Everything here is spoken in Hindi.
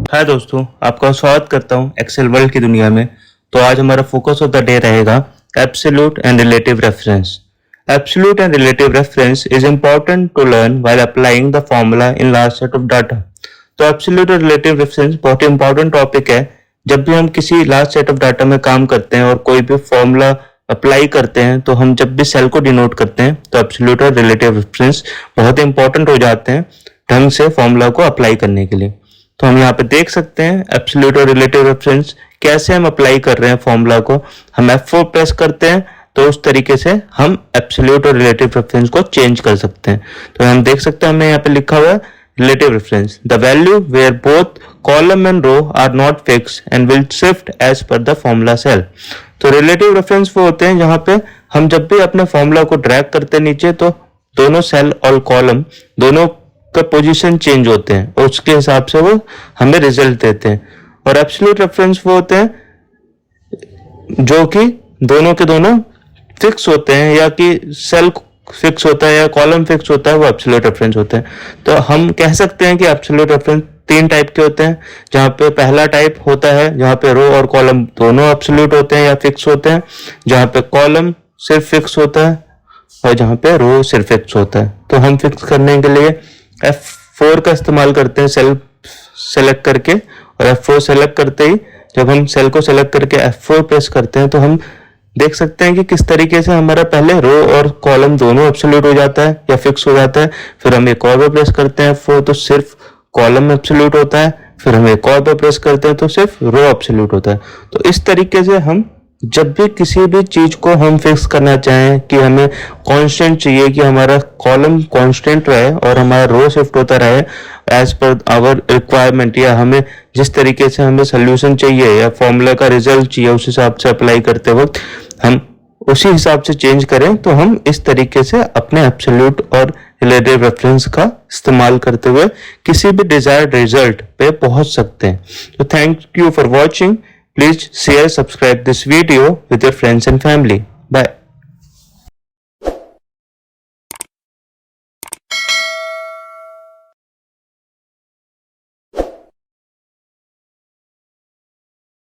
हाय दोस्तों, आपका स्वागत करता हूं एक्सेल वर्ल्ड की दुनिया में। तो आज हमारा फोकस ऑफ द डे रहेगा absolute and relative reference. Absolute and relative reference is important to learn while applying the formula in large set of data. तो एब्सोल्यूट और रिलेटिव रेफरेंस बहुत ही इंपॉर्टेंट टॉपिक है। जब भी हम किसी लार्ज सेट ऑफ डाटा में काम करते हैं और कोई भी फॉर्मूला अप्लाई करते हैं, तो हम जब भी सेल को डिनोट करते हैं तो एब्सोल्यूट और रिलेटिव रेफरेंस बहुत इंपॉर्टेंट हो जाते हैं ढंग से फॉर्मूला को अप्लाई करने के लिए। तो हम यहाँ पे देख सकते हैं एब्सोल्यूट और रिलेटिव रेफरेंस कैसे हम अप्लाई कर रहे हैं फॉर्मूला को। हम F4 प्रेस करते हैं तो उस तरीके से हम एब्सोल्यूट और रिलेटिव रेफरेंस को चेंज कर सकते हैं। तो हम देख सकते हैं, हमने यहाँ पे लिखा हुआ है relative reference, the value where both column and row are not fix and will shift as per the formula cell. तो रिलेटिव रेफरेंस वो होते हैं जहां पे हम जब भी अपने फॉर्मूला को ड्रैग करते हैं नीचे, तो दोनों सेल और कॉलम दोनों का पोजीशन चेंज होते हैं और उसके हिसाब से वो हमें रिजल्ट देते हैं। और एब्सोल्यूट रेफरेंस वो होते हैं जो कि दोनों के दोनों फिक्स होते हैं, या कि सेल फिक्स होता है या कॉलम फिक्स होता है, वो एब्सोल्यूट रेफरेंस होते हैं। तो हम कह सकते हैं कि एब्सोल्यूट रेफरेंस तीन टाइप के होते हैं, जहां पे पहला टाइप होता है जहां पे रो और कॉलम दोनों एब्सोल्यूट होते हैं या फिक्स होते हैं, जहां पे कॉलम सिर्फ फिक्स होता है और जहां पे रो सिर्फ फिक्स होता है। तो हम फिक्स करने के लिए F4 का इस्तेमाल करते हैं सेल सेलेक्ट करके, और F4 सेलेक्ट करते ही जब हम सेल को सेलेक्ट करके F4 प्रेस करते हैं तो हम देख सकते हैं कि किस तरीके से हमारा पहले रो और कॉलम दोनों एब्सोल्यूट हो जाता है या फिक्स हो जाता है। फिर हम एक और बार प्रेस करते हैं F4 तो सिर्फ कॉलम एब्सोल्यूट होता है। फिर हम एक और बार प्रेस करते हैं तो सिर्फ रो एब्सोल्यूट होता है। तो इस तरीके से हम जब भी किसी भी चीज को हम फिक्स करना चाहें कि हमें कांस्टेंट चाहिए कि हमारा कॉलम कांस्टेंट रहे और हमारा रो शिफ्ट होता रहे एज पर आवर रिक्वायरमेंट, या हमें जिस तरीके से हमें सोल्यूशन चाहिए या फॉर्मूला का रिजल्ट चाहिए उस हिसाब से अप्लाई करते वक्त हम उसी हिसाब से चेंज करें, तो हम इस तरीके से अपने एब्सोल्यूट और रिलेटिव रेफरेंस का इस्तेमाल करते हुए किसी भी डिजायर्ड रिजल्ट पे पहुंच सकते हैं। तो thank you for watching. Please share, subscribe this video with your friends and family. Bye.